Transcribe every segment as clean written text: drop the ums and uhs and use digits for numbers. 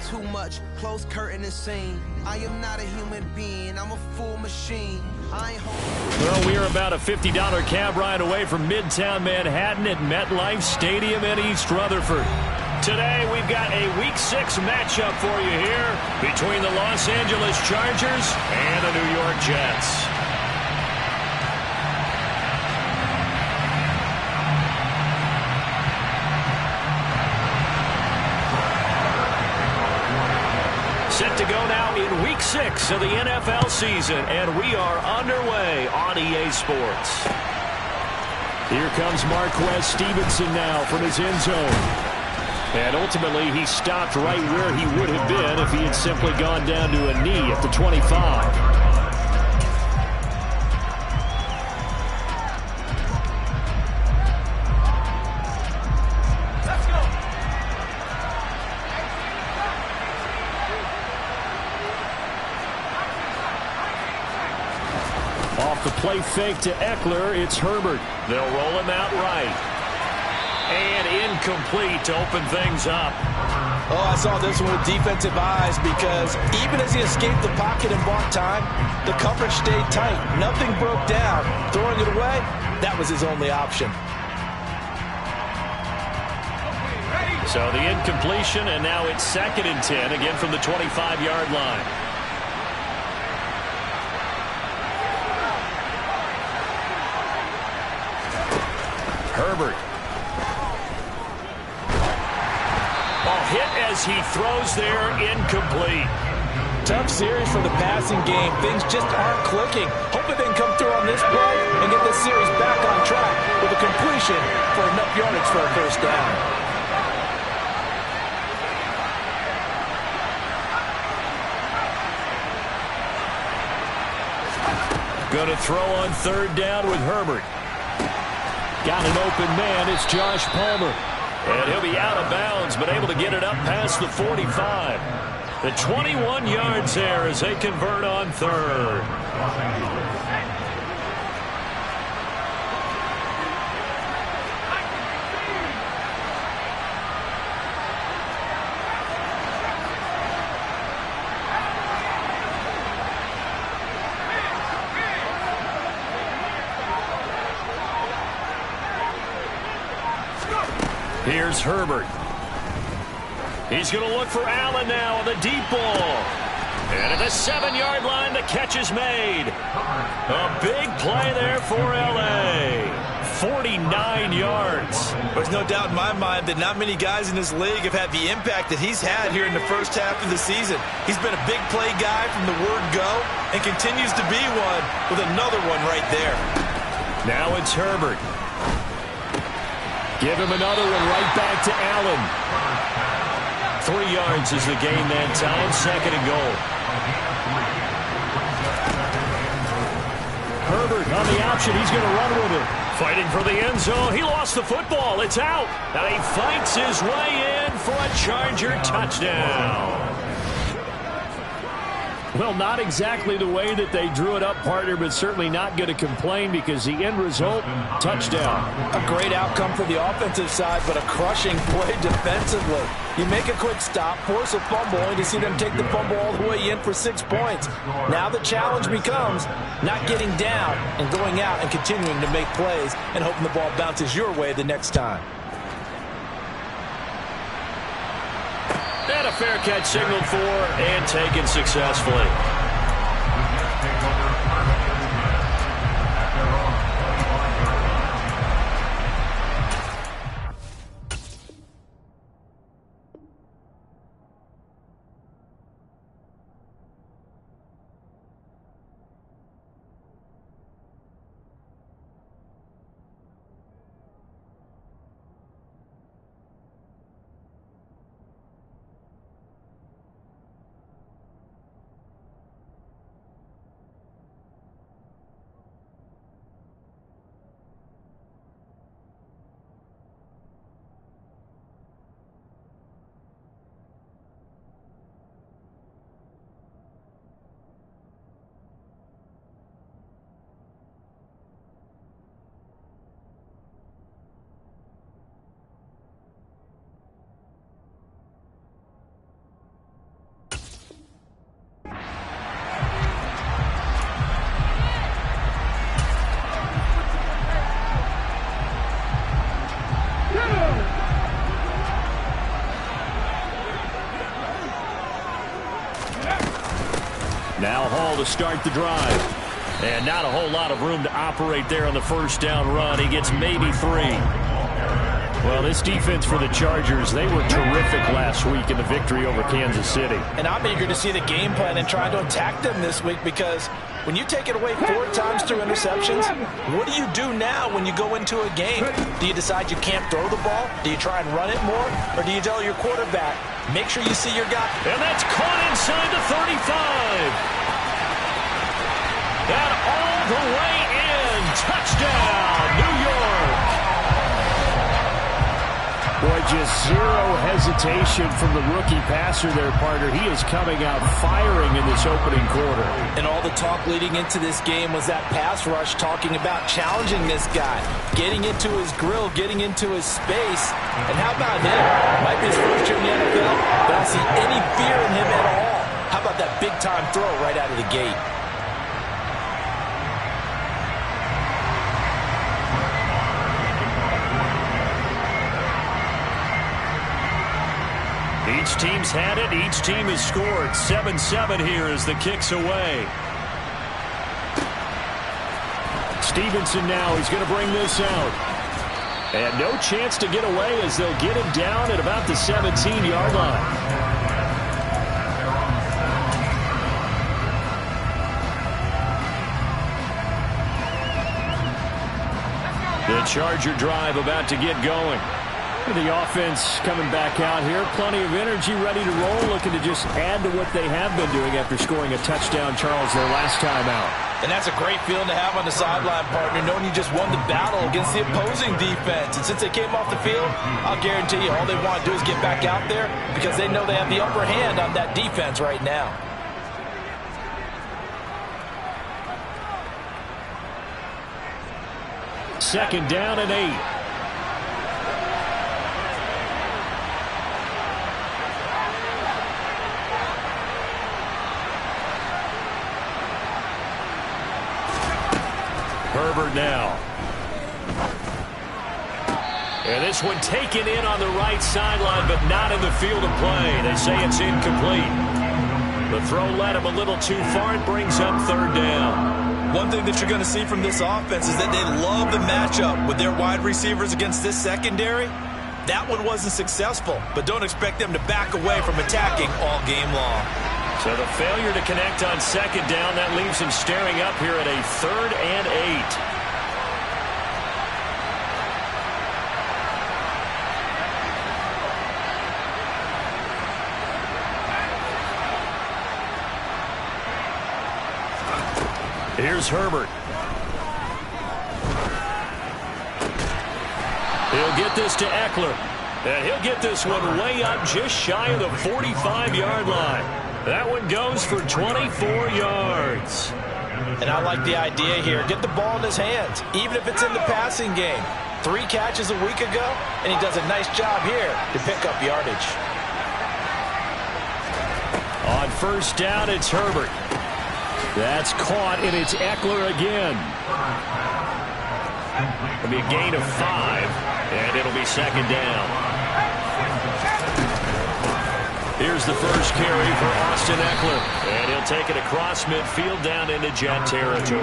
too much, close curtain and scene. I am not a human being, I'm a full machine. I ain't home. Well, we are about a $50 cab ride away from Midtown Manhattan at MetLife Stadium in East Rutherford. Today, we've got a Week 6 matchup for you here between the Los Angeles Chargers and the New York Jets. Set to go now in Week 6 of the NFL season, and we are underway on EA Sports. Here comes Marquez Stevenson now from his end zone. And ultimately, he stopped right where he would have been if he had simply gone down to a knee at the 25. Off the play fake to Eckler, it's Herbert. They'll roll him out right. And incomplete to open things up. Oh, I saw this one with defensive eyes because even as he escaped the pocket and bought time, the coverage stayed tight. Nothing broke down. Throwing it away, that was his only option. So the incompletion, and now it's 2nd and 10, again from the 25-yard line. Herbert. Hit as he throws there, incomplete. Tough series for the passing game. Things just aren't clicking. Hoping they can come through on this play and get this series back on track with a completion for enough yardage for a first down. Going to throw on 3rd down with Herbert. Got an open man. It's Josh Palmer. And he'll be out of bounds, but able to get it up past the 45. The 21 yards there as they convert on 3rd. Here's Herbert. He's going to look for Allen now on the deep ball. And at the 7-yard line, the catch is made. A big play there for L.A. 49 yards. There's no doubt in my mind that not many guys in this league have had the impact that he's had here in the first half of the season. He's been a big play guy from the word go and continues to be one with another one right there. Now it's Herbert. Give him another one right back to Allen. 3 yards is the gain that time. 2nd and goal. Herbert on the option. He's going to run with it. Fighting for the end zone. He lost the football. It's out. Now he fights his way in for a Charger touchdown. Well, not exactly the way that they drew it up, partner, but certainly not going to complain because the end result, touchdown. A great outcome for the offensive side, but a crushing play defensively. You make a quick stop, force a fumble, and you see them take the fumble all the way in for 6 points. Now the challenge becomes not getting down and going out and continuing to make plays and hoping the ball bounces your way the next time. And a fair catch signaled for and taken successfully. Now Hall to start the drive. And not a whole lot of room to operate there on the first down run. He gets maybe 3. Well, this defense for the Chargers, they were terrific last week in the victory over Kansas City. And I'm eager to see the game plan and try to attack them this week, because when you take it away 4 times through interceptions, what do you do now when you go into a game? Do you decide you can't throw the ball? Do you try and run it more? Or do you tell your quarterback, make sure you see your guy? And that's caught inside the 35. And all the way in. Touchdown, New York. Boy, just zero hesitation from the rookie passer there, partner. He is coming out firing in this opening quarter. And all the talk leading into this game was that pass rush, talking about challenging this guy, getting into his grill, getting into his space. And how about him? Might be his first year in the NFL, but I don't see any fear in him at all. How about that big-time throw right out of the gate? Each team's had it. Each team has scored. 7-7 here as the kick's away. Stevenson now. He's going to bring this out. And no chance to get away as they'll get him down at about the 17-yard line. The Charger drive about to get going. The offense coming back out here. Plenty of energy, ready to roll, looking to just add to what they have been doing after scoring a touchdown, Charles, their last time out. And that's a great feeling to have on the sideline, partner, knowing you just won the battle against the opposing defense. And since they came off the field, I'll guarantee you all they want to do is get back out there, because they know they have the upper hand on that defense right now. Second down and 8. Herbert now. And this one taken in on the right sideline, but not in the field of play. They say it's incomplete. The throw led him a little too far. It brings up third down. One thing that you're going to see from this offense is that they love the matchup with their wide receivers against this secondary. That one wasn't successful, but don't expect them to back away from attacking all game long. So the failure to connect on second down, that leaves him staring up here at a 3rd and 8. Here's Herbert. He'll get this to Eckler. And he'll get this one way up just shy of the 45-yard line. That one goes for 24 yards. And I like the idea here. Get the ball in his hands, even if it's in the passing game. 3 catches a week ago, and he does a nice job here to pick up yardage. On first down, it's Herbert. That's caught, and it's Eckler again. It'll be a gain of 5, and it'll be second down. Here's the first carry for Austin Eckler. And he'll take it across midfield down into Jet territory.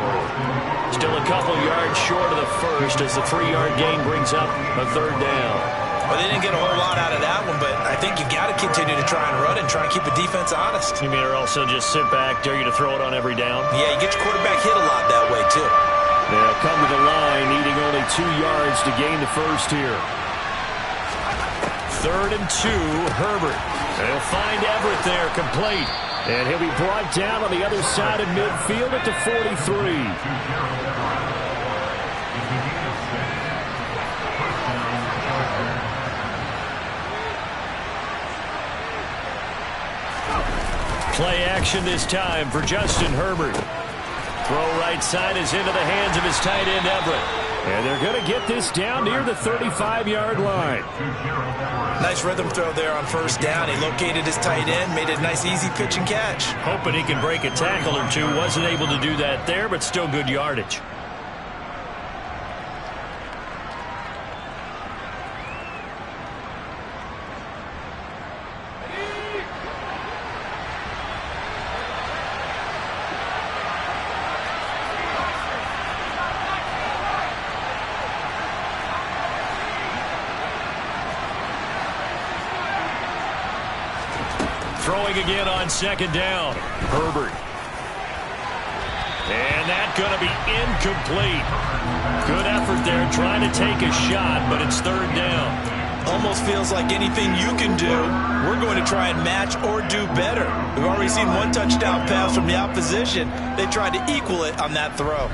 Still a couple yards short of the first as the 3-yard gain brings up a third down. Well, they didn't get a whole lot out of that one, but I think you got to continue to try and run and try and keep the defense honest. You mean or also just sit back, dare you to throw it on every down? Yeah, you get your quarterback hit a lot that way, too. They'll come to the line, needing only 2 yards to gain the first here. 3rd and 2, Herbert. They'll find Everett there, complete. And he'll be brought down on the other side of midfield at the 43. Play action this time for Justin Herbert. Throw right side is into the hands of his tight end, Everett. And they're going to get this down near the 35-yard line. Nice rhythm throw there on first down. He located his tight end, made a nice easy pitch and catch. Hoping he can break a tackle or two. Wasn't able to do that there, but still good yardage. Throwing again on second down. Herbert. And that's going to be incomplete. Good effort there trying to take a shot, but it's third down. Almost feels like anything you can do, we're going to try and match or do better. We've already seen one touchdown pass from the opposition. They tried to equal it on that throw.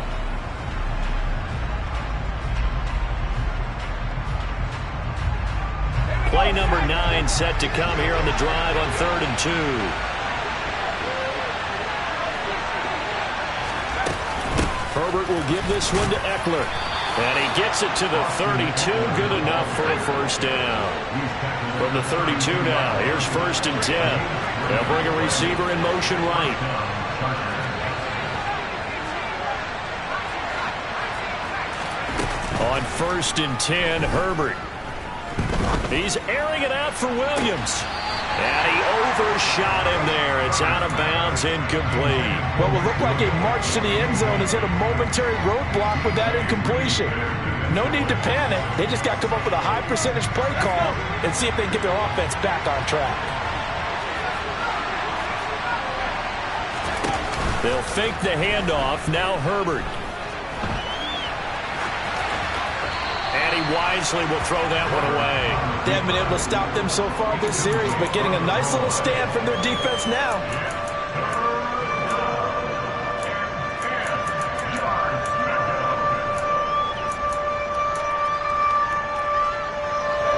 Play number 9 set to come here on the drive on 3rd and 2. Herbert will give this one to Eckler. And he gets it to the 32. Good enough for a first down. From the 32 now, here's 1st and 10. They'll bring a receiver in motion right. On 1st and 10, Herbert. He's airing it out for Williams. And he overshot him there. It's out of bounds, incomplete. What will look like a march to the end zone has hit a momentary roadblock with that incompletion. No need to panic. They just got to come up with a high percentage play call and see if they can get their offense back on track. They'll fake the handoff. Now Herbert. And he wisely will throw that one away. They haven't been able to stop them so far this series, but getting a nice little stand from their defense now.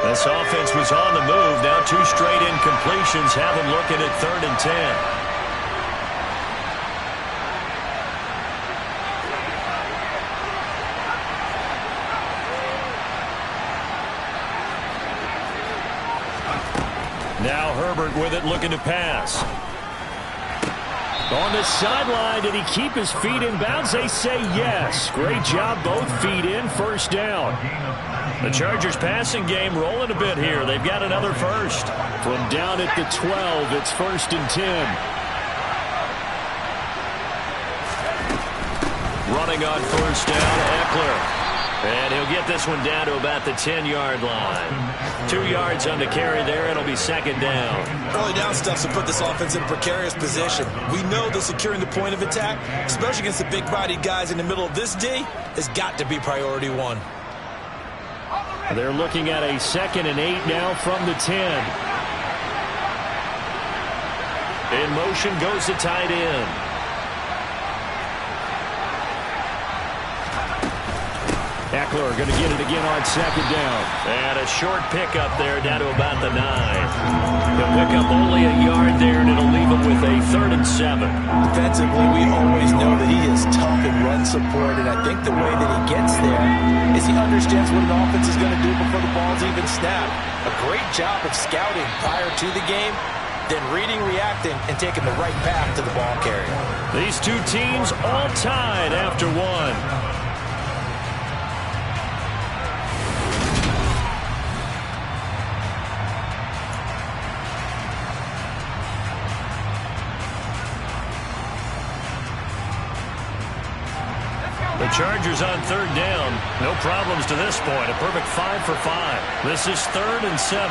This offense was on the move. Now 2 straight incompletions have them looking at 3rd and 10. Now Herbert with it, looking to pass. On the sideline, did he keep his feet in bounds? They say yes. Great job, both feet in, first down. The Chargers passing game rolling a bit here. They've got another first. From down at the 12, it's 1st and 10. Running on first down, Eckler. And he'll get this one down to about the 10-yard line. 2 yards on the carry there. It'll be 2nd down. Early down stuffs will put this offense in a precarious position. We know that securing the point of attack, especially against the big-bodied guys in the middle of this D, has got to be priority 1. They're looking at a 2nd and 8 now from the 10. In motion goes the tight end. Eckler going to get it again on 2nd down. And a short pickup there down to about the 9. He'll pick up only a yard there, and it'll leave him with a 3rd and 7. Defensively, we always know that he is tough in run support, and I think the way that he gets there is he understands what an offense is going to do before the ball's even snapped. A great job of scouting prior to the game, then reading, reacting, and taking the right path to the ball carrier. These two teams all tied after 1. The Chargers on 3rd down. No problems to this point. A perfect 5 for 5. This is 3rd and 7.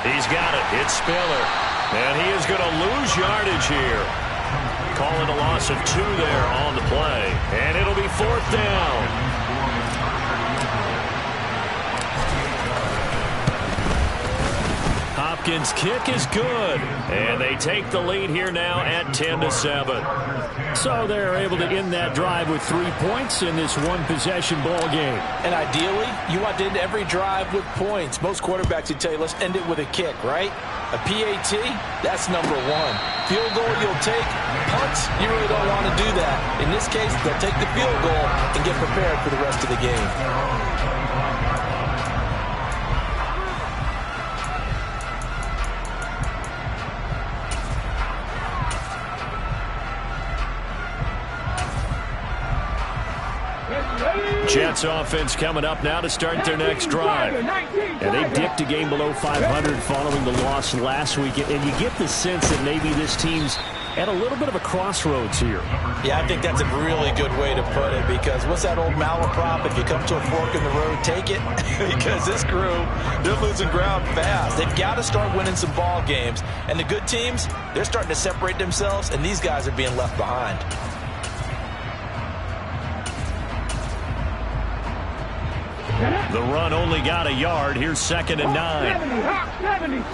He's got it. It's Spiller. And he is going to lose yardage here. Calling a loss of 2 there on the play. And it'll be 4th down. Hopkins' kick is good. And they take the lead here now at 10-7. So they're able to end that drive with 3 points in this one-possession ball game. And ideally, you want to end every drive with points. Most quarterbacks would tell you, let's end it with a kick, right? A PAT, that's number 1. Field goal you'll take. Punts, you really don't want to do that. In this case, they'll take the field goal and get prepared for the rest of the game. Jets offense coming up now to start their next drive. And they dipped a game below 500 following the loss last week. And you get the sense that maybe this team's at a little bit of a crossroads here. Yeah, I think that's a really good way to put it, because what's that old malaprop? If you come to a fork in the road, take it. Because this crew, they're losing ground fast. They've got to start winning some ball games. And the good teams, they're starting to separate themselves, and these guys are being left behind. The run only got a yard. Here's 2nd and 9.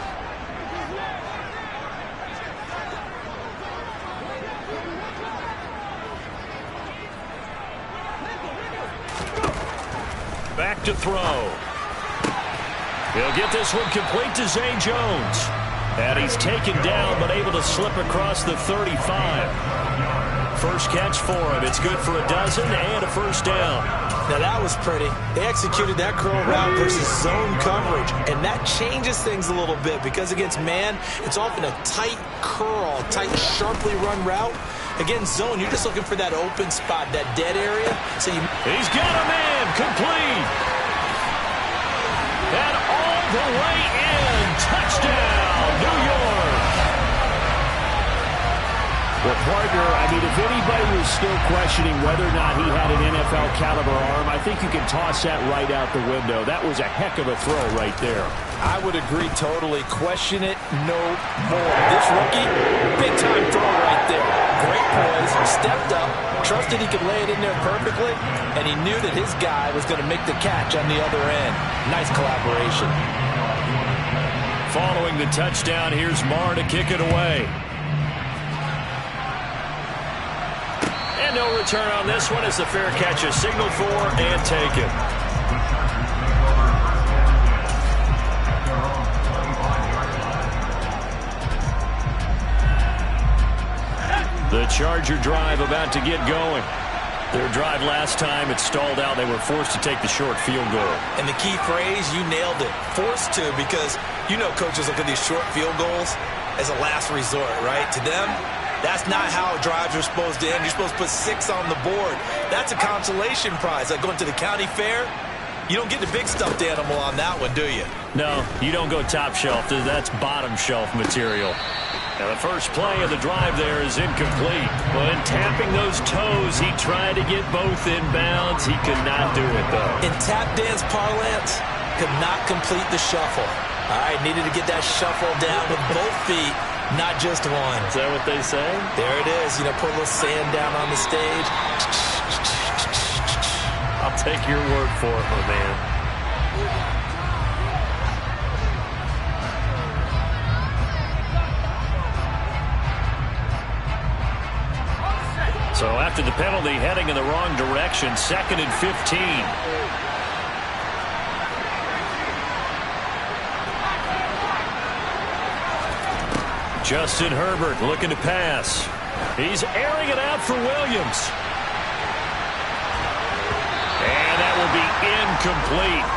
Back to throw. He'll get this one complete to Zay Jones. And he's taken down, but able to slip across the 35. First catch for him. It's good for a dozen and a first down. Now that was pretty. They executed that curl route versus zone coverage, and that changes things a little bit, because against man, it's often a tight curl, tight, sharply run route. Against zone, you're just looking for that open spot, that dead area. So he's got a man complete. And all the way in. Touchdown, New York. Well, partner, I mean, if anybody was still questioning whether or not he had an NFL caliber arm, I think you can toss that right out the window. That was a heck of a throw right there. I would agree totally. Question it no more. This rookie, big-time throw right there. Great poise, stepped up, trusted he could lay it in there perfectly, and he knew that his guy was going to make the catch on the other end. Nice collaboration. Following the touchdown, here's Marr to kick it away. And no return on this one as the fair catch is signaled for and taken. The Charger drive about to get going. Their drive last time, it stalled out. They were forced to take the short field goal. And the key phrase, you nailed it. Forced to, because you know coaches look at these short field goals as a last resort, right? To them, that's not how drives are supposed to end. You're supposed to put 6 on the board. That's a consolation prize. Like going to the county fair, you don't get the big stuffed animal on that one, do you? No, you don't go top shelf. That's bottom shelf material. Now the first play of the drive there is incomplete. Well, in tapping those toes, he tried to get both inbounds. He could not do it, though. In tap dance parlance, could not complete the shuffle. All right, needed to get that shuffle down with both feet, not just one. Is that what they say? There it is. You know, put a little sand down on the stage. I'll take your word for it, my man. So after the penalty, heading in the wrong direction, 2nd and 15. Justin Herbert looking to pass. He's airing it out for Williams. And that will be incomplete.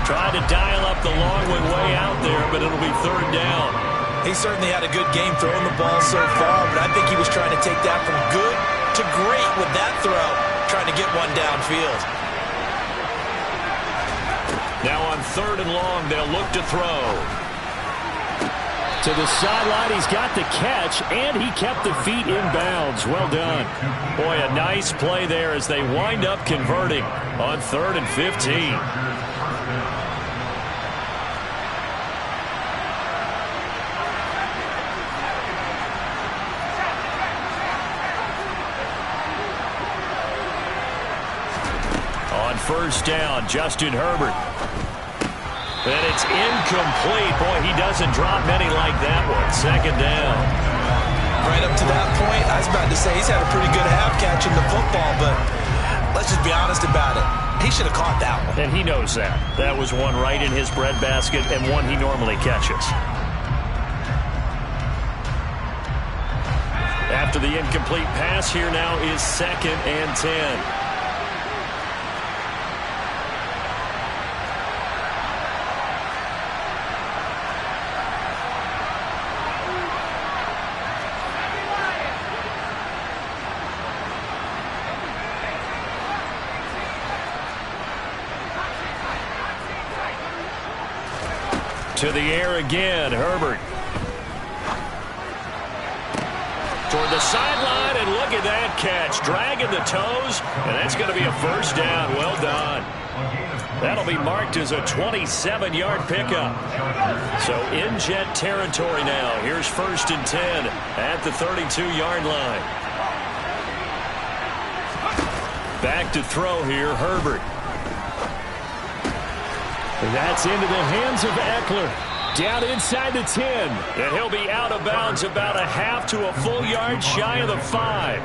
Tried to dial up the long one way out there, but it'll be 3rd down. He certainly had a good game throwing the ball so far, but I think he was trying to take that from good to great with that throw, trying to get one downfield. Now on 3rd and long, they'll look to throw. To the sideline, he's got the catch, and he kept the feet in bounds. Well done. Boy, a nice play there as they wind up converting on 3rd and 15. On 1st down, Justin Herbert. And it's incomplete. Boy, he doesn't drop many like that one. 2nd down. Right up to that point, I was about to say he's had a pretty good half catching the football, but let's just be honest about it. He should have caught that one. And he knows that. That was one right in his breadbasket and one he normally catches. After the incomplete pass, here now is 2nd and 10. To the air again, Herbert. toward the sideline, and look at that catch. Dragging the toes, and that's going to be a first down. Well done. That'll be marked as a 27-yard pickup. So in Jet territory now. Here's 1st and 10 at the 32-yard line. Back to throw here, Herbert. And that's into the hands of Eckler. Down inside the 10. And he'll be out of bounds about a half to a full yard shy of the 5.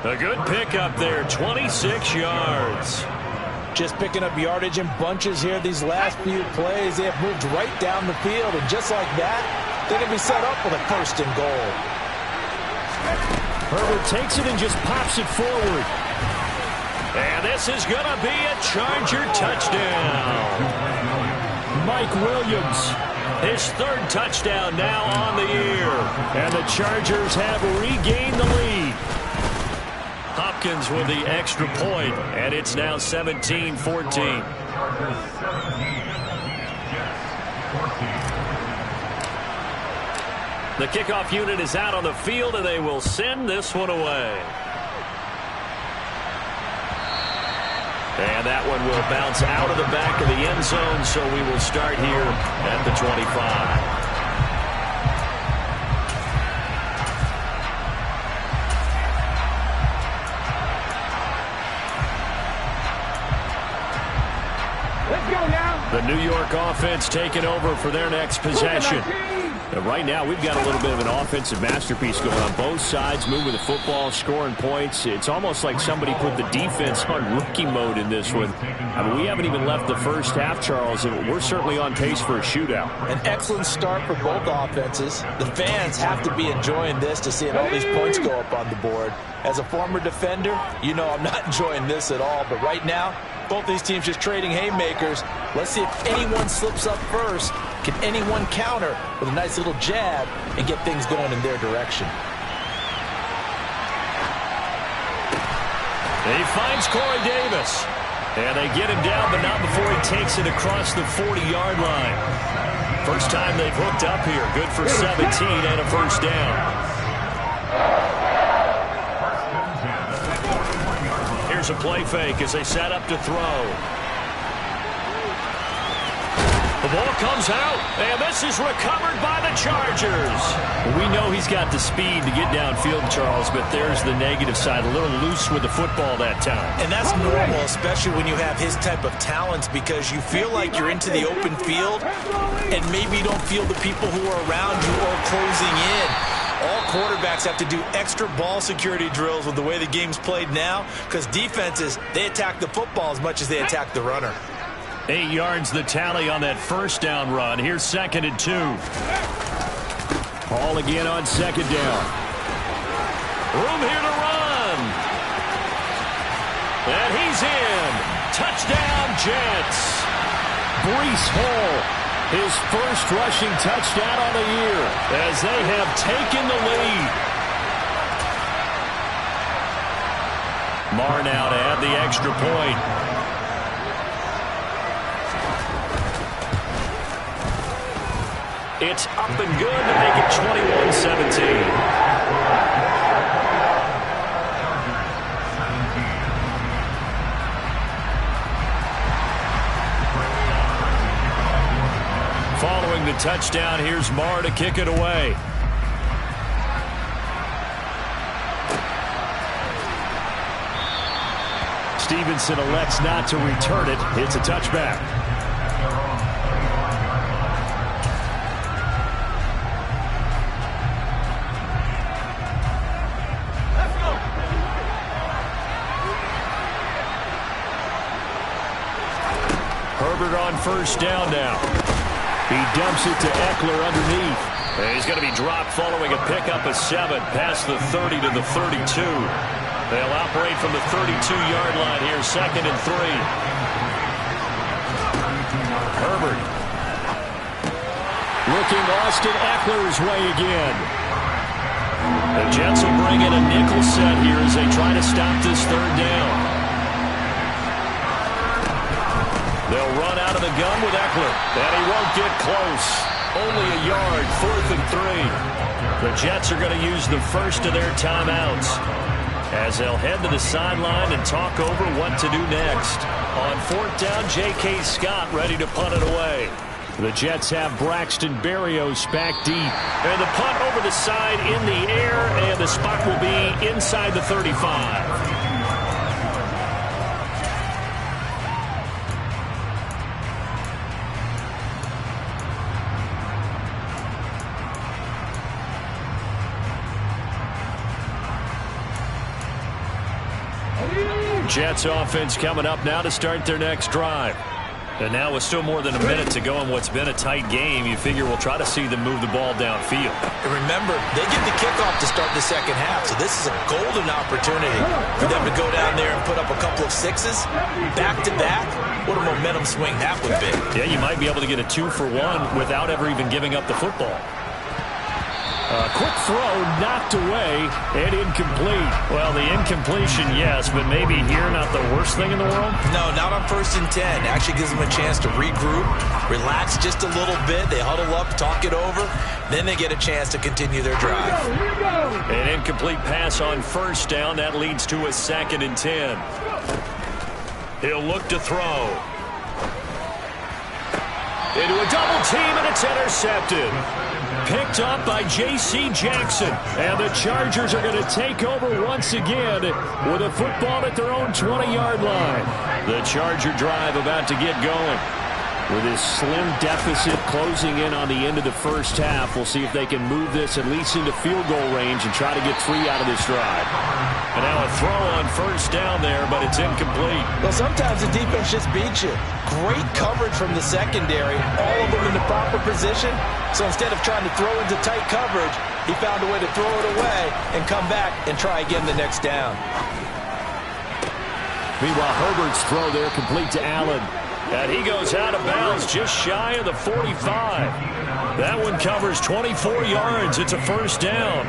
A good pickup there, 26 yards. Just picking up yardage in bunches here these last few plays. They have moved right down the field, and just like that, they can be set up with a 1st and goal. Herbert takes it and just pops it forward. And this is going to be a Charger touchdown. Mike Williams. His 3rd touchdown now on the year. And the Chargers have regained the lead. Hopkins with the extra point, and it's now 17-14. The kickoff unit is out on the field, and they will send this one away. And that one will bounce out of the back of the end zone, so we will start here at the 25. The New York offense taking over for their next possession. Right now, we've got a little bit of an offensive masterpiece going on both sides, moving the football, scoring points. It's almost like somebody put the defense on rookie mode in this one. I mean, we haven't even left the first half, Charles, and we're certainly on pace for a shootout. An excellent start for both offenses. The fans have to be enjoying this to see all these points go up on the board. As a former defender, you know I'm not enjoying this at all, but right now, both these teams just trading haymakers. Let's see if anyone slips up first. Can anyone counter with a nice little jab and get things going in their direction? And he finds Corey Davis. And they get him down, but not before he takes it across the 40-yard line. First time they've hooked up here. Good for 17 and a first down. Here's a play fake as they set up to throw. The ball comes out, and this is recovered by the Chargers. Well, we know he's got the speed to get downfield, Charles, but there's the negative side, a little loose with the football that time. And that's normal, especially when you have his type of talents, because you feel like you're into the open field, and maybe you don't feel the people who are around you or closing in. All quarterbacks have to do extra ball security drills with the way the game's played now, because defenses, they attack the football as much as they attack the runner. 8 yards the tally on that first down run. Here's 2nd and 2. Ball again on 2nd down. Room here to run. And he's in. Touchdown, Jets. Breece Hall, his first rushing touchdown on the year, as they have taken the lead. Marr now to add the extra point. It's up and good to make it 21-17. Following the touchdown, here's Marr to kick it away. Stevenson elects not to return it. It's a touchback. Herbert on first down now. He dumps it to Eckler underneath. And he's going to be dropped following a pickup of 7 past the 30 to the 32. They'll operate from the 32-yard line here, 2nd and 3. Herbert. Looking Austin Eckler's way again. The Jets will bring in a nickel set here as they try to stop this 3rd down. They'll run out of the gun with Eckler, and he won't get close. Only a yard, 4th and 3. The Jets are going to use the first of their timeouts as they'll head to the sideline and talk over what to do next. On 4th down, J.K. Scott ready to punt it away. The Jets have Braxton Berrios back deep. And the punt over the side in the air, and the spot will be inside the 35. Jets offense coming up now to start their next drive. And now with still more than a minute to go in what's been a tight game, you figure we'll try to see them move the ball downfield. And remember, they get the kickoff to start the second half, so this is a golden opportunity for them to go down there and put up a couple of sixes back-to-back. What a momentum swing that would be. Yeah, you might be able to get a 2-for-1 without ever even giving up the football. A quick throw knocked away and incomplete. Well, the incompletion, yes, but maybe here not the worst thing in the world? No, not on 1st and 10. Actually gives them a chance to regroup, relax just a little bit. They huddle up, talk it over. Then they get a chance to continue their drive. An incomplete pass on 1st down. That leads to a 2nd and 10. He'll look to throw. Into a double team, and it's intercepted. Picked up by J.C. Jackson. And the Chargers are going to take over once again with a football at their own 20-yard line. The Charger drive about to get going. With this slim deficit closing in on the end of the first half, we'll see if they can move this at least into field goal range and try to get 3 out of this drive. And now a throw on 1st down there, but it's incomplete. Well, sometimes the defense just beats you. Great coverage from the secondary, all of them in the proper position. So instead of trying to throw into tight coverage, he found a way to throw it away and come back and try again the next down. Meanwhile, Herbert's throw there complete to Allen. And he goes out of bounds just shy of the 45. That one covers 24 yards. It's a 1st down.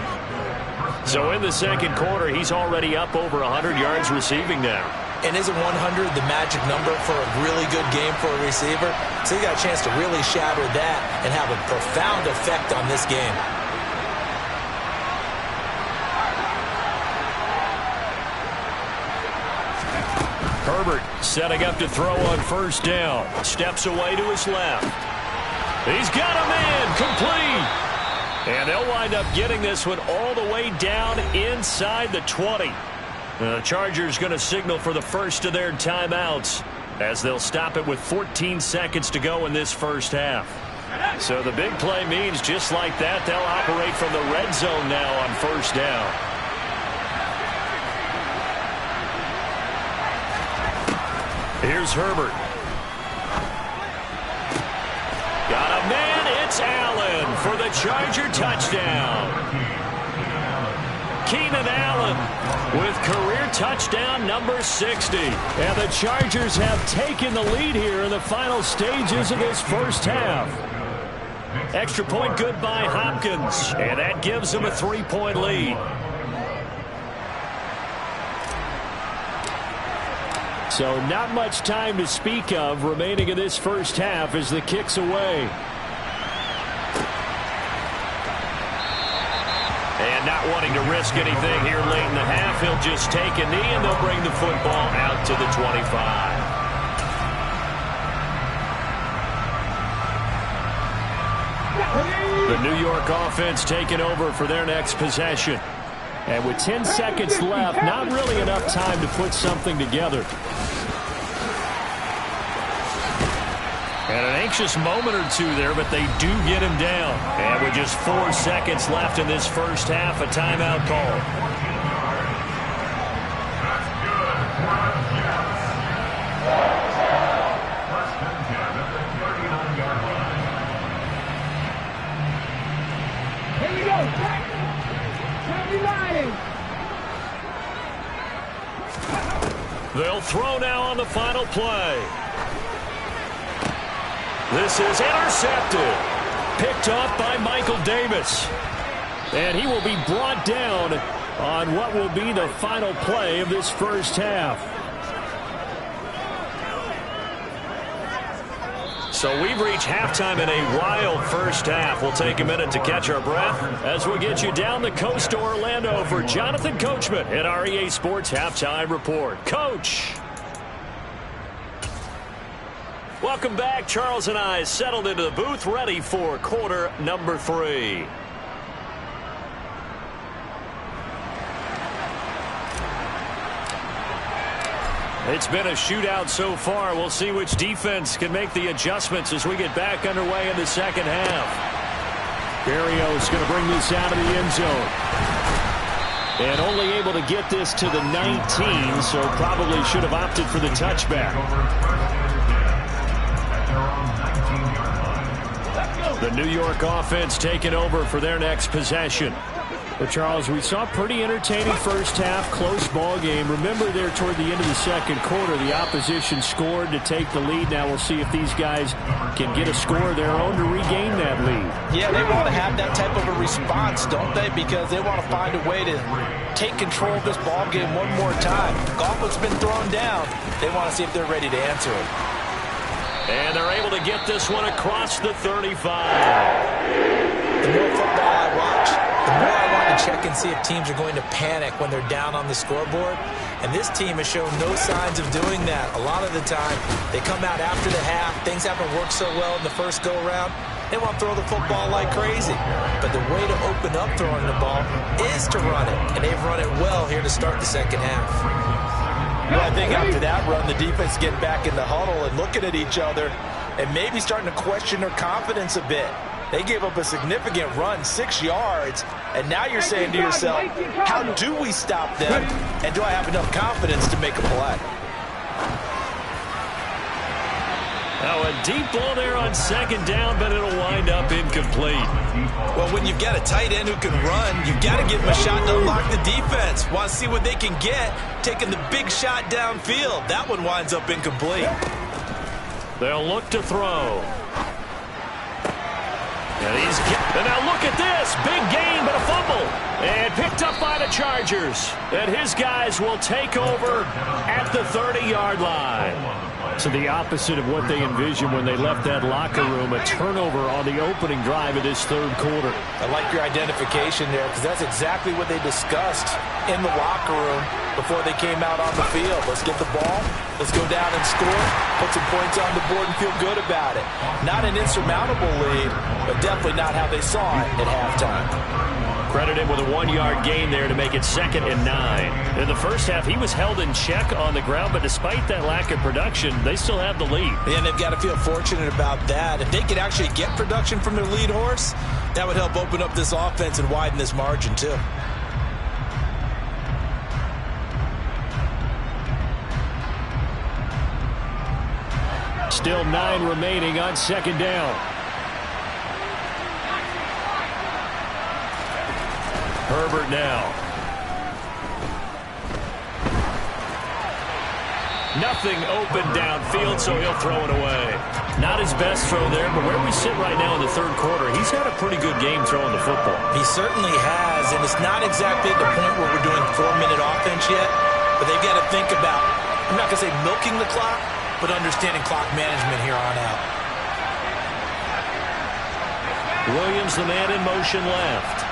So in the second quarter, he's already up over 100 yards receiving now. And isn't 100 the magic number for a really good game for a receiver? So he got a chance to really shatter that and have a profound effect on this game. Herbert setting up to throw on 1st down. Steps away to his left. He's got a man complete. And they'll wind up getting this one all the way down inside the 20. The Chargers going to signal for the first of their timeouts as they'll stop it with 14 seconds to go in this first half. So the big play means just like that, they'll operate from the red zone now on 1st down. Here's Herbert. Got a man. It's Allen for the Charger touchdown. Keenan Allen with career touchdown number 60. And the Chargers have taken the lead here in the final stages of this first half. Extra point good by Hopkins. And that gives them a 3-point lead. So not much time to speak of remaining in this first half as the kick's away. And not wanting to risk anything here late in the half, he'll just take a knee and they'll bring the football out to the 25. The New York offense taking over for their next possession. And with 10 seconds left, not really enough time to put something together. And an anxious moment or two there, but they do get him down. And with just 4 seconds left in this first half, a timeout call. Here we go. They'll throw now on the final play. This is intercepted. Picked off by Michael Davis. And he will be brought down on what will be the final play of this first half. So we've reached halftime in a wild first half. We'll take a minute to catch our breath as we get you down the coast to Orlando for Jonathan Coachman at our EA Sports Halftime Report. Coach. Welcome back. Charles and I settled into the booth, ready for quarter number 3. It's been a shootout so far. We'll see which defense can make the adjustments as we get back underway in the second half. Berrios going to bring this out of the end zone. And only able to get this to the 19, so probably should have opted for the touchback. The New York offense taking over for their next possession. But, Charles, we saw a pretty entertaining first half, close ball game. Remember there toward the end of the second quarter, the opposition scored to take the lead. Now we'll see if these guys can get a score of their own to regain that lead. Yeah, they want to have that type of a response, don't they? Because they want to find a way to take control of this ball game one more time. Gauntlet's been thrown down. They want to see if they're ready to answer it. And they're able to get this one across the 35. The more football I watch, the more I want to check and see if teams are going to panic when they're down on the scoreboard. And this team has shown no signs of doing that. A lot of the time, they come out after the half. Things haven't worked so well in the first go-around. They want to throw the football like crazy. But the way to open up throwing the ball is to run it. And they've run it well here to start the second half. Well, I think after that run, the defense getting back in the huddle and looking at each other and maybe starting to question their confidence a bit. They gave up a significant run, 6 yards, and now you're saying to yourself, how do we stop them, and do I have enough confidence to make a play? Now a deep ball there on second down, but it'll wind up incomplete. Well, when you've got a tight end who can run, you've got to give him a shot to unlock the defense. Want to see what they can get, taking the big shot downfield. That one winds up incomplete. They'll look to throw. And now look at this. Big gain, but a fumble. And picked up by the Chargers. And his guys will take over at the 30-yard line. So the opposite of what they envisioned when they left that locker room, a turnover on the opening drive of this third quarter. I like your identification there because that's exactly what they discussed in the locker room before they came out on the field. Let's get the ball. Let's go down and score. Put some points on the board and feel good about it. Not an insurmountable lead, but definitely not how they saw it at halftime. Credited with a 1-yard gain there to make it 2nd and 9. In the first half, he was held in check on the ground, but despite that lack of production, they still have the lead. And they've got to feel fortunate about that. If they could actually get production from their lead horse, that would help open up this offense and widen this margin too. Still 9 remaining on second down. Herbert now. Nothing open downfield, so he'll throw it away. Not his best throw there, but where we sit right now in the third quarter, he's had a pretty good game throwing the football. He certainly has, and it's not exactly at the point where we're doing 4-minute offense yet, but they've got to think about, I'm not going to say milking the clock, but understanding clock management here on out. Williams, the man in motion left.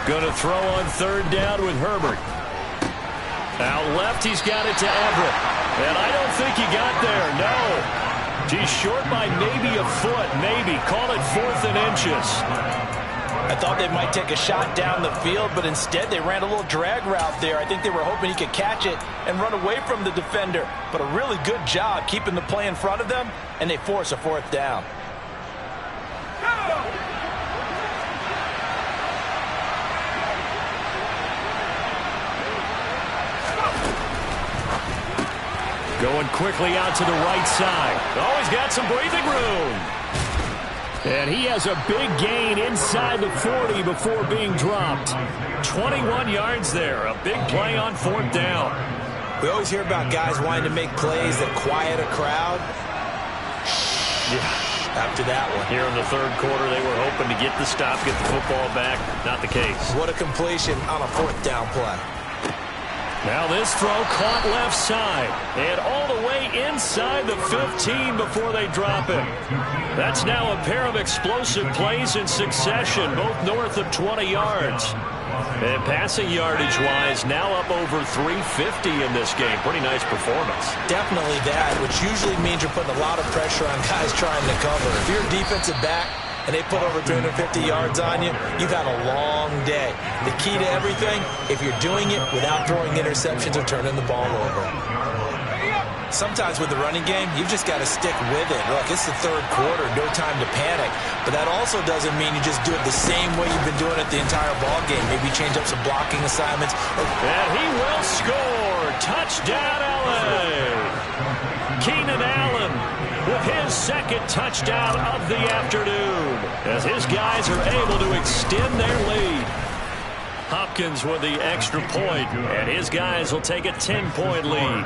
Going to throw on third down with Herbert. Out left, he's got it to Everett. And I don't think he got there, no. He's short by maybe a foot, maybe. Call it 4th and inches. I thought they might take a shot down the field, but instead they ran a little drag route there. I think they were hoping he could catch it and run away from the defender. But a really good job keeping the play in front of them, and they force a 4th down. Going quickly out to the right side. Oh, he's got some breathing room. And he has a big gain inside the 40 before being dropped. 21 yards there. A big play on 4th down. We always hear about guys wanting to make plays that quiet a crowd. Yeah. After that one. Here in the third quarter, they were hoping to get the stop, get the football back. Not the case. What a completion on a 4th down play. Now this throw caught left side and all the way inside the 15 before they drop it. That's now a pair of explosive plays in succession, both north of 20 yards. And passing yardage-wise, now up over 350 in this game. Pretty nice performance. Definitely that, which usually means you're putting a lot of pressure on guys trying to cover. If you're a defensive back and they put over 350 yards on you, you've had a long day. The key to everything, if you're doing it without throwing interceptions or turning the ball over. Sometimes with the running game, you've just got to stick with it. Look, it's the third quarter, no time to panic. But that also doesn't mean you just do it the same way you've been doing it the entire ball game. Maybe change up some blocking assignments. And he will score. Touchdown, L.A. Keenan Allen with his second touchdown of the afternoon as his guys are able to extend their lead. Hopkins with the extra point, and his guys will take a 10-point lead.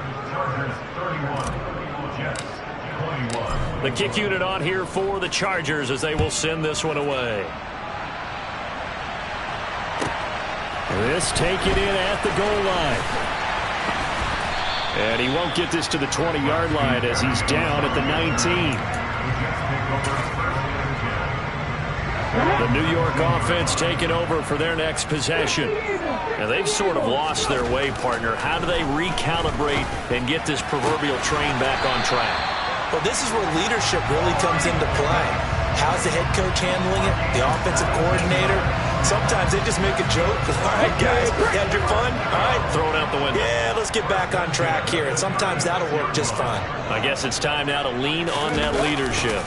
The kick unit on here for the Chargers as they will send this one away. This taken in at the goal line. And he won't get this to the 20-yard line as he's down at the 19. The New York offense taking over for their next possession. And they've sort of lost their way, partner. How do they recalibrate and get this proverbial train back on track? Well, this is where leadership really comes into play. How's the head coach handling it? The offensive coordinator? Sometimes they just make a joke. All right, guys, you had your fun? All right. Throw it out the window. Yeah, let's get back on track here. And sometimes that'll work just fine. I guess it's time now to lean on that leadership.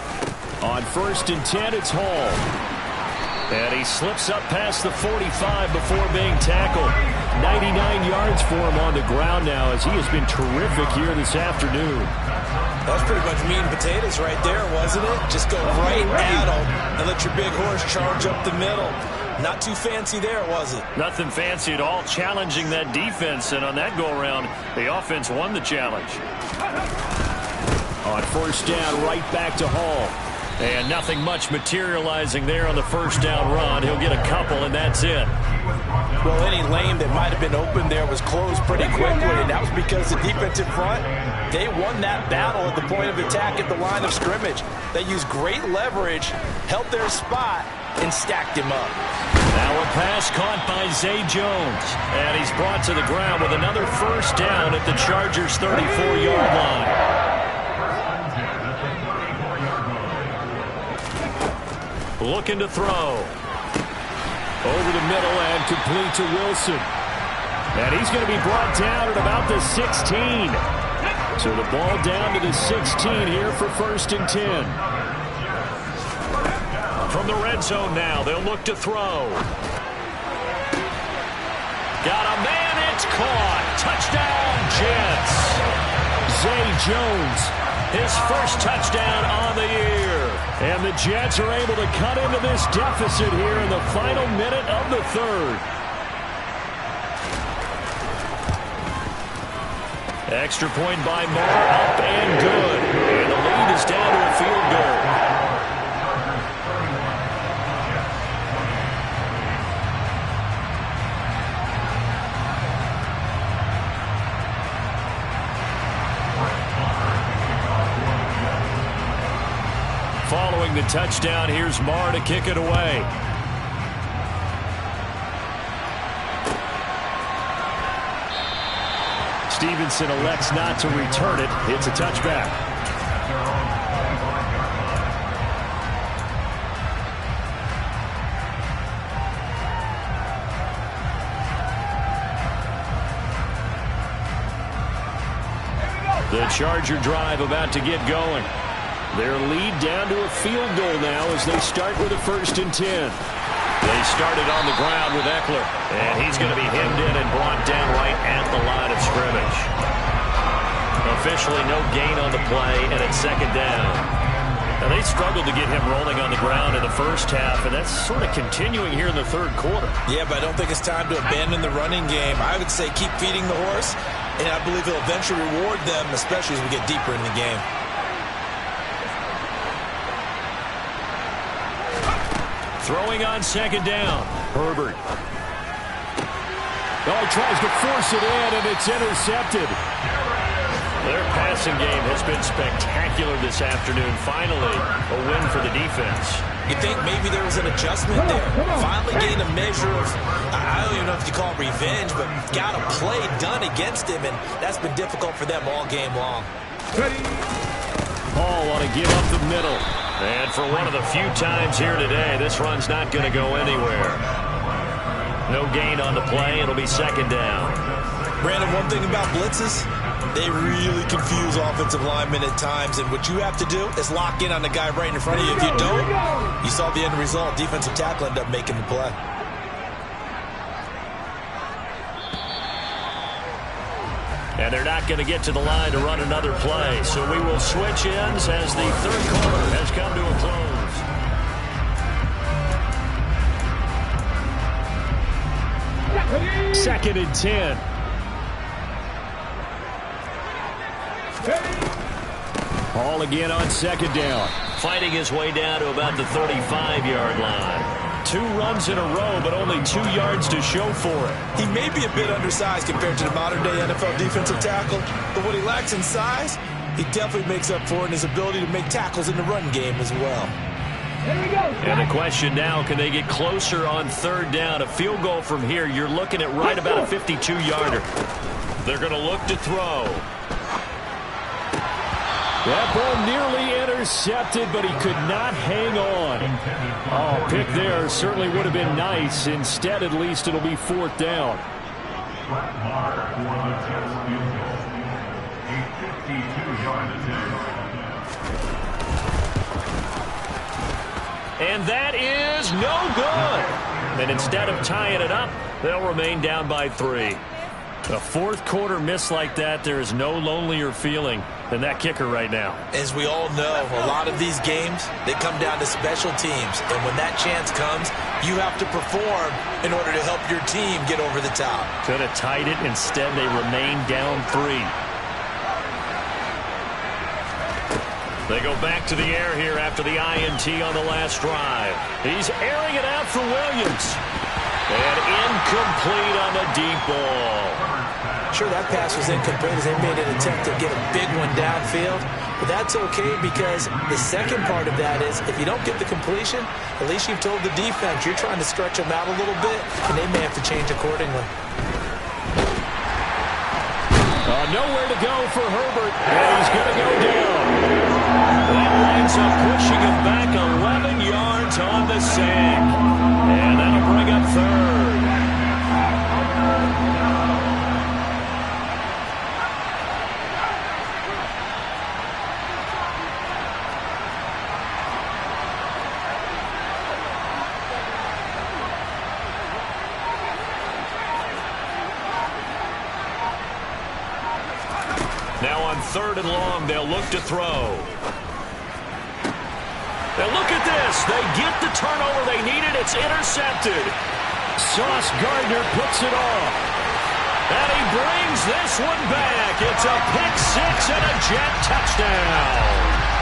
On 1st and 10, it's Hall. And he slips up past the 45 before being tackled. 99 yards for him on the ground now as he has been terrific here this afternoon. That was pretty much meat and potatoes right there, wasn't it? Just go right at him and let your big horse charge up the middle. Not too fancy there, was it? Nothing fancy at all, challenging that defense. And on that go-around, the offense won the challenge. On 1st down, right back to Hall. And nothing much materializing there on the 1st down run. He'll get a couple, and that's it. Well, any lane that might have been open there was closed pretty quickly, and that was because the defensive front, they won that battle at the point of attack at the line of scrimmage. They used great leverage, held their spot, and stacked him up. Now a pass caught by Zay Jones, and he's brought to the ground with another 1st down at the Chargers' 34-yard line. Looking to throw. Over the middle and complete to Wilson. And he's going to be brought down at about the 16. So the ball down to the 16 here for 1st and 10. From the red zone now, they'll look to throw. Got a man, it's caught. Touchdown, Jets. Zay Jones, his 1st touchdown on the year. And the Jets are able to cut into this deficit here in the final minute of the 3rd. Extra point by Moore, up and good. And the lead is down to a field goal. Following the touchdown, here's Marr to kick it away. Stevenson elects not to return it. It's a touchback. The Charger drive about to get going. Their lead down to a field goal now as they start with a 1st and 10. They started on the ground with Eckler, and he's going to be hemmed in and brought down right at the line of scrimmage. Officially no gain on the play, and it's 2nd down. Now they struggled to get him rolling on the ground in the 1st half, and that's sort of continuing here in the 3rd quarter. Yeah, but I don't think it's time to abandon the running game. I would say keep feeding the horse, and I believe he'll eventually reward them, especially as we get deeper in the game. Throwing on 2nd down, Herbert. Oh, he tries to force it in, and it's intercepted. Their passing game has been spectacular this afternoon. Finally, a win for the defense. You think maybe there was an adjustment there? Finally gained a measure of, I don't even know if you call it revenge, but got a play done against him, and that's been difficult for them all game long. Paul want to give up the middle. And for one of the few times here today, this run's not going to go anywhere. No gain on the play. It'll be second down. Brandon, one thing about blitzes, they really confuse offensive linemen at times, and what you have to do is lock in on the guy right in front of you. If you don't, you saw the end result. Defensive tackle ended up making the play. And they're not going to get to the line to run another play, so we will switch ends as the third quarter has come to a close. Second and 10. Paul again on second down. Fighting his way down to about the 35-yard line. 2 runs in a row, but only 2 yards to show for it. He may be a bit undersized compared to the modern-day NFL defensive tackle, but what he lacks in size, he definitely makes up for it in his ability to make tackles in the run game as well. And the question now, can they get closer on third down? A field goal from here, you're looking at right about a 52-yarder. They're going to look to throw. That ball nearly intercepted, but he could not hang on. Oh, pick there certainly would have been nice. Instead, at least, it'll be fourth down. And that is no good. And instead of tying it up, they'll remain down by 3. A fourth quarter miss like that, there is no lonelier feeling than that kicker right now. As we all know, a lot of these games, they come down to special teams. And when that chance comes, you have to perform in order to help your team get over the top. Could have tied it. Instead, they remain down 3. They go back to the air here after the INT on the last drive. He's airing it out for Williams. And incomplete on the deep ball. Sure, that pass was incomplete as they made an attempt to get a big one downfield. But that's okay because the second part of that is if you don't get the completion, at least you've told the defense you're trying to stretch them out a little bit, and they may have to change accordingly. Nowhere to go for Herbert, and he's going to go down. That winds up pushing him back 11 yards on the sack. And that'll bring up third. Now on third and long, they'll look to throw. And look at this. They get the turnover they needed. It's intercepted. Sauce Gardner picks it off. And he brings this one back. It's a pick-6 and a Jet touchdown.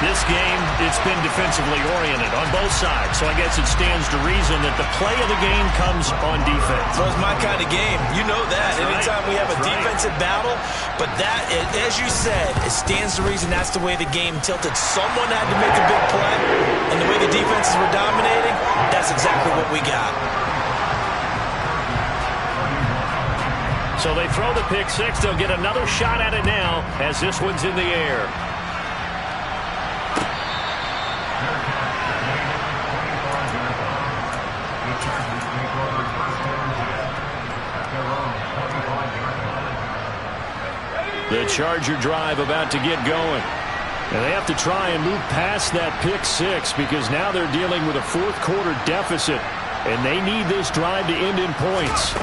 This game, it's been defensively oriented on both sides, so I guess it stands to reason that the play of the game comes on defense. So it's my kind of game. You know that. That's anytime right. we have a That's defensive battle, but that, as you said, it stands to reason that's the way the game tilted. Someone had to make a big play, and the way the defenses were dominating, that's exactly what we got. So they throw the pick-6. They'll get another shot at it now as this one's in the air. The Charger drive about to get going. And they have to try and move past that pick-6 because now they're dealing with a fourth quarter deficit, and they need this drive to end in points.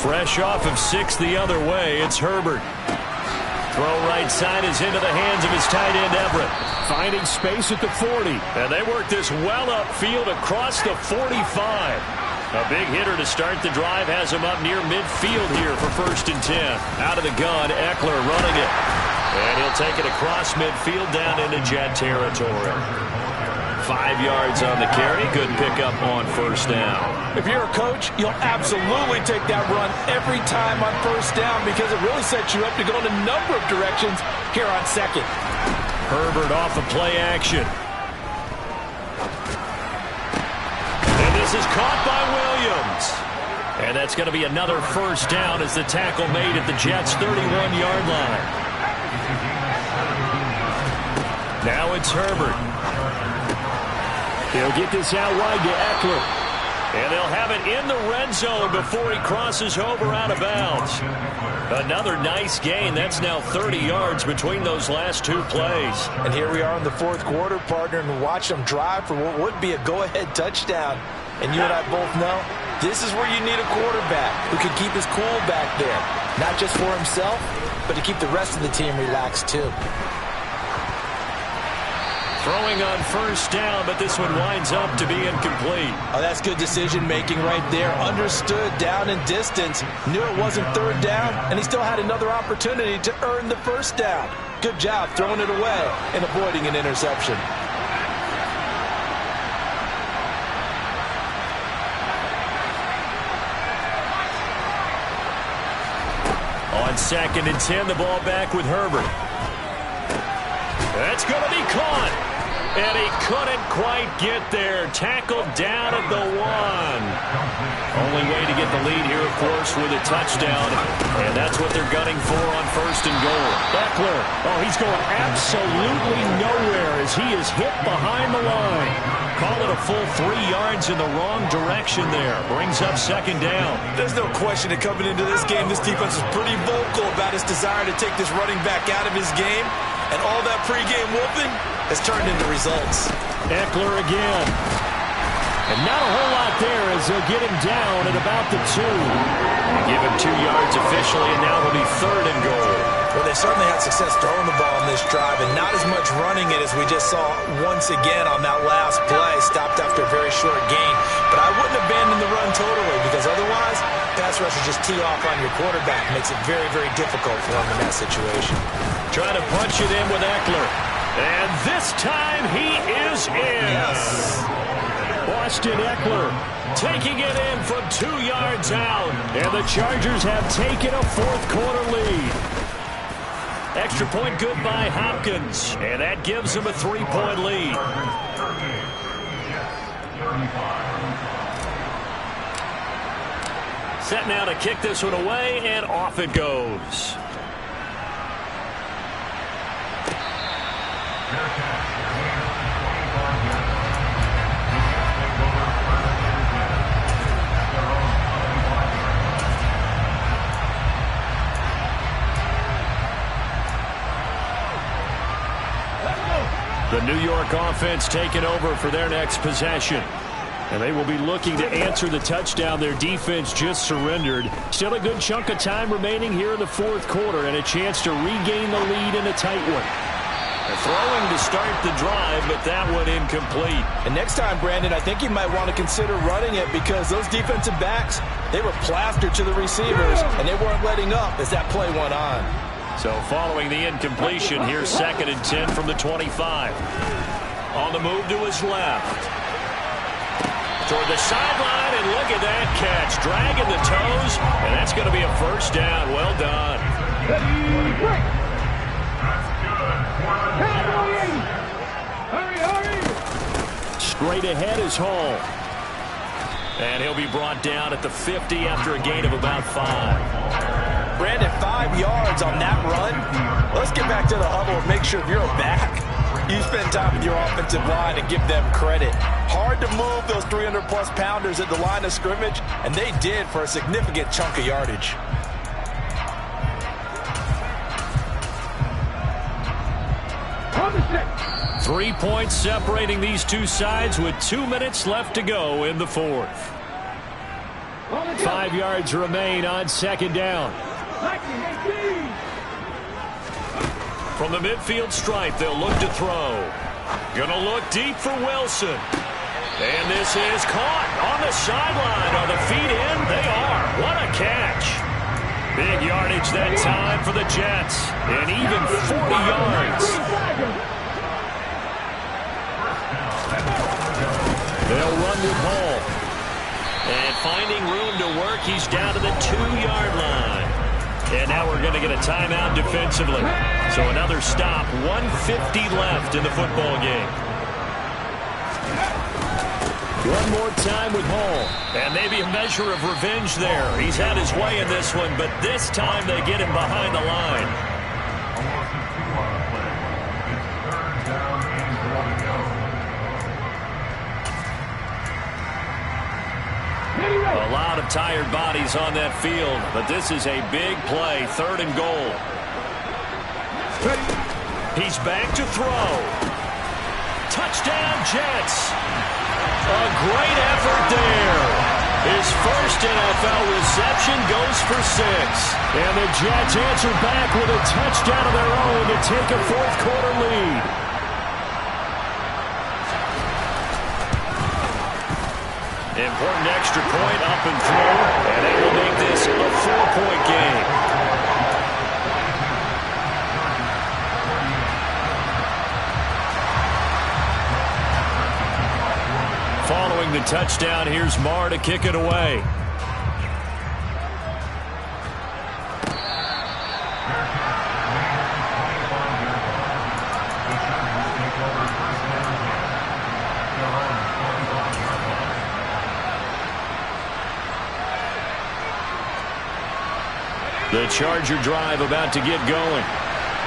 Fresh off of 6 the other way, it's Herbert. Throw right side is into the hands of his tight end, Everett. Finding space at the 40. And they work this well upfield across the 45. A big hitter to start the drive has him up near midfield here for 1st and 10. Out of the gun, Eckler running it. And he'll take it across midfield down into Jet territory. 5 yards on the carry. Good pickup on first down. If you're a coach, you'll absolutely take that run every time on first down because it really sets you up to go in a number of directions here on second. Herbert off of play action. And this is caught by Williams. And that's going to be another first down as the tackle made at the Jets' 31-yard line. Now it's Herbert. He'll get this out wide to Eckler. And they'll have it in the red zone before he crosses over out of bounds. Another nice gain. That's now 30 yards between those last two plays. And here we are in the fourth quarter, partner, and watch them drive for what would be a go-ahead touchdown. And you and I both know this is where you need a quarterback who can keep his cool back there. Not just for himself, but to keep the rest of the team relaxed too. Throwing on first down, but this one winds up to be incomplete. Oh, that's good decision-making right there. Understood down and distance. Knew it wasn't third down, and he still had another opportunity to earn the first down. Good job throwing it away and avoiding an interception. On 2nd and 10, the ball back with Herbert. That's going to be caught. And he couldn't quite get there. Tackled down at the 1. Only way to get the lead here, of course, with a touchdown. And that's what they're gunning for on 1st and goal. Eckler. Oh, he's going absolutely nowhere as he is hit behind the line. Call it a full 3 yards in the wrong direction there. Brings up 2nd down. There's no question that coming into this game, this defense is pretty vocal about its desire to take this running back out of his game. And all that pregame whooping has turned into results. Eckler again. And not a whole lot there as they'll get him down at about the 2. Give him 2 yards officially, and now it'll be 3rd and goal. Well, they certainly had success throwing the ball on this drive, and not as much running it as we just saw once again on that last play. Stopped after a very short gain. But I wouldn't abandon the run totally, because otherwise, pass rushers just tee off on your quarterback. Makes it very, very difficult for him in that situation. Trying to punch it in with Eckler. And this time he is in. Yes. Austin Eckler taking it in from 2 yards out. And the Chargers have taken a fourth-quarter lead. Extra point good by Hopkins. And that gives them a 3-point lead. Set now to kick this one away, and off it goes. The New York offense taking over for their next possession. And they will be looking to answer the touchdown their defense just surrendered. Still a good chunk of time remaining here in the fourth quarter and a chance to regain the lead in a tight one. They're throwing to start the drive, but that one incomplete. And next time, Brandon, I think you might want to consider running it because those defensive backs, they were plastered to the receivers, and they weren't letting up as that play went on. So following the incompletion, here's 2nd and 10 from the 25. On the move to his left. Toward the sideline, and look at that catch. Dragging the toes, and that's going to be a first down. Well done. Straight ahead is Hall. And he'll be brought down at the 50 after a gain of about 5. Brandon, 5 yards on that run. Let's get back to the huddle and make sure if you're a back, you spend time with your offensive line and give them credit. Hard to move those 300-plus pounders at the line of scrimmage, and they did for a significant chunk of yardage. On 3 points separating these two sides with 2 minutes left to go in the fourth. 5 yards remain on 2nd down. From the midfield stripe, they'll look to throw. Gonna look deep for Wilson. And this is caught on the sideline. Are the feet in? They are. What a catch. Big yardage that time for the Jets. And even 40 yards. They'll run with Hall. And finding room to work, he's down to the 2-yard line. And now we're going to get a timeout defensively. So another stop, 1:50 left in the football game. One more time with Hall. And maybe a measure of revenge there. He's had his way in this one, but this time they get him behind the line. A lot of tired bodies on that field, but this is a big play, 3rd and goal. He's back to throw. Touchdown, Jets. A great effort there. His first NFL reception goes for 6. And the Jets answer back with a touchdown of their own to take a 4th-quarter lead. Important extra point up and through, and that will make this a 4-point game. Following the touchdown, here's Marr to kick it away. The Charger drive about to get going.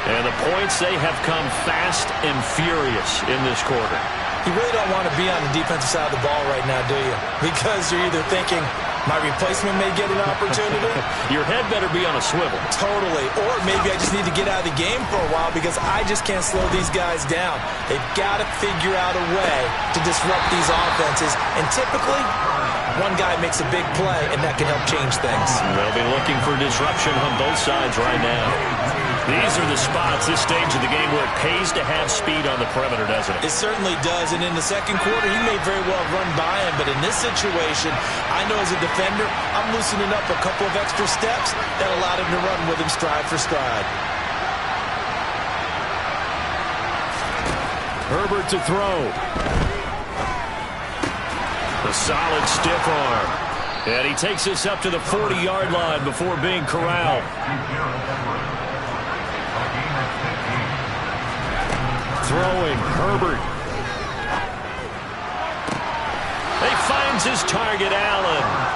And the points, they have come fast and furious in this quarter. You really don't want to be on the defensive side of the ball right now, do you? Because you're either thinking, my replacement may get an opportunity. Your head better be on a swivel. Totally. Or maybe I just need to get out of the game for a while because I just can't slow these guys down. They've got to figure out a way to disrupt these offenses. And typically, one guy makes a big play, and that can help change things. They'll be looking for disruption on both sides right now. These are the spots, this stage of the game, where it pays to have speed on the perimeter, doesn't it? It certainly does, and in the second quarter, he may very well run by him, but in this situation, I know as a defender, I'm loosening up a couple of extra steps that allowed him to run with him stride for stride. Herbert to throw. A solid stiff arm. And he takes us up to the 40-yard line before being corralled. Throwing, Herbert. He finds his target, Allen.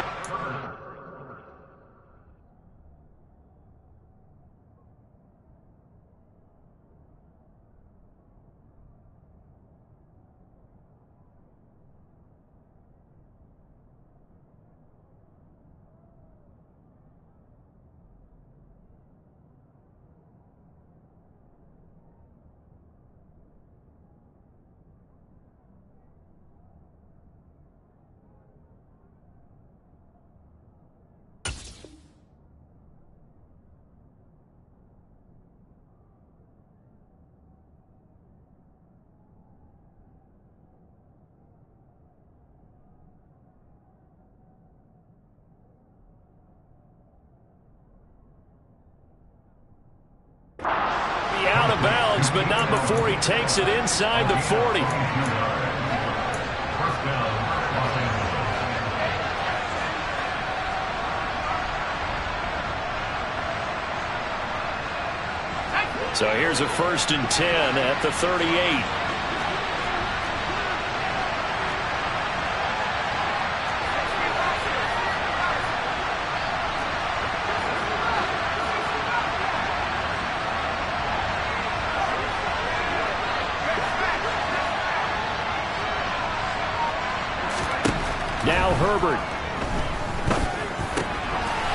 Out of bounds, but not before he takes it inside the 40. So here's a 1st and 10 at the 38. Now Herbert.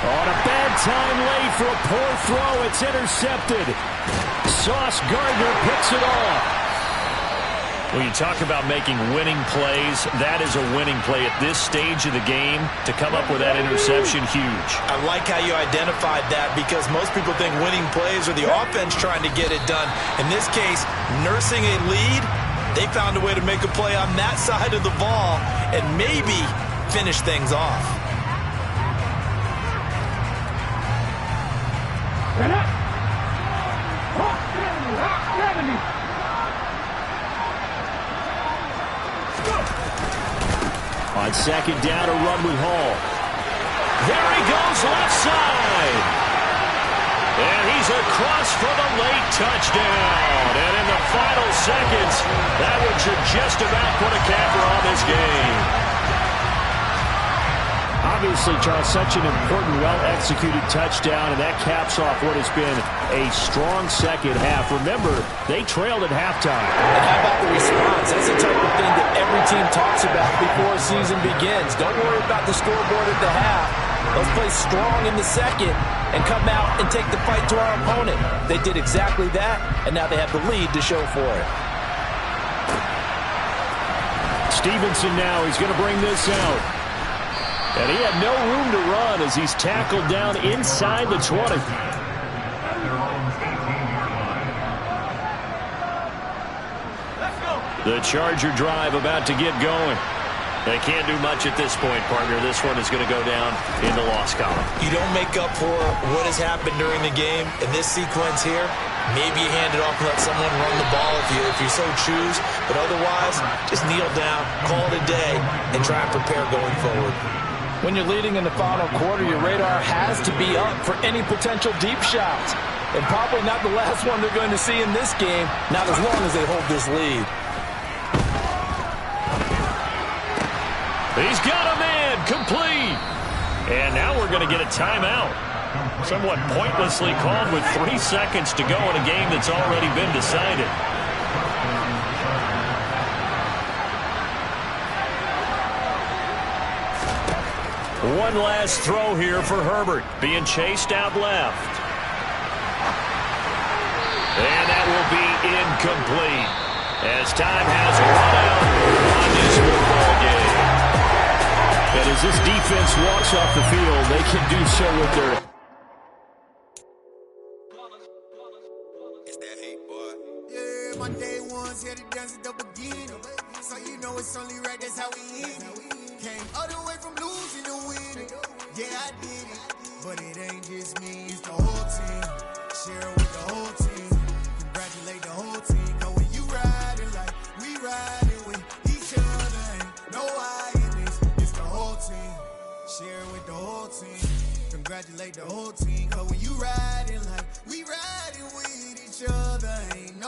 On a bad time late for a poor throw. It's intercepted. Sauce Gardner picks it off. When you talk about making winning plays, that is a winning play at this stage of the game. To come up with that interception, huge. I like how you identified that because most people think winning plays are the offense trying to get it done. In this case, nursing a lead, they found a way to make a play on that side of the ball and maybe finish things off. On second down, a run with Hall. There he goes left side. And he's across for the late touchdown. And in the final seconds, that one should just about put a capper on this game. Obviously, Charles, such an important, well-executed touchdown, and that caps off what has been a strong second half. Remember, they trailed at halftime. And how about the response? That's the type of thing that every team talks about before a season begins. Don't worry about the scoreboard at the half. Let's play strong in the second and come out and take the fight to our opponent. They did exactly that, and now they have the lead to show for it. Stevenson now, he's going to bring this out. And he had no room to run as he's tackled down inside the 20. The Charger drive about to get going. They can't do much at this point, partner. This one is going to go down in the loss column. You don't make up for what has happened during the game. In this sequence here, maybe you hand it off and let someone run the ball if you so choose. But otherwise, just kneel down, call it a day, and try and prepare going forward. When you're leading in the final quarter, your radar has to be up for any potential deep shots. And probably not the last one they're going to see in this game, not as long as they hold this lead. He's got a man, complete. And now we're going to get a timeout. Somewhat pointlessly called with 3 seconds to go in a game that's already been decided. One last throw here for Herbert, being chased out left. And that will be incomplete as time has run out on this football game. And as this defense walks off the field, they can do so with their... It's that hate, boy. Yeah, my day ones here to dance at the beginning. So you know it's only right, that's how we eat it. Came all the way from losing to winning. Yeah, I did it. But it ain't just me, it's the whole team. Share it with the whole team. Congratulate the whole team. Cause when you riding like we riding with each other, ain't no I in this. It's the whole team. Share it with the whole team. Congratulate the whole team. Cause when you riding like we riding with each other, ain't no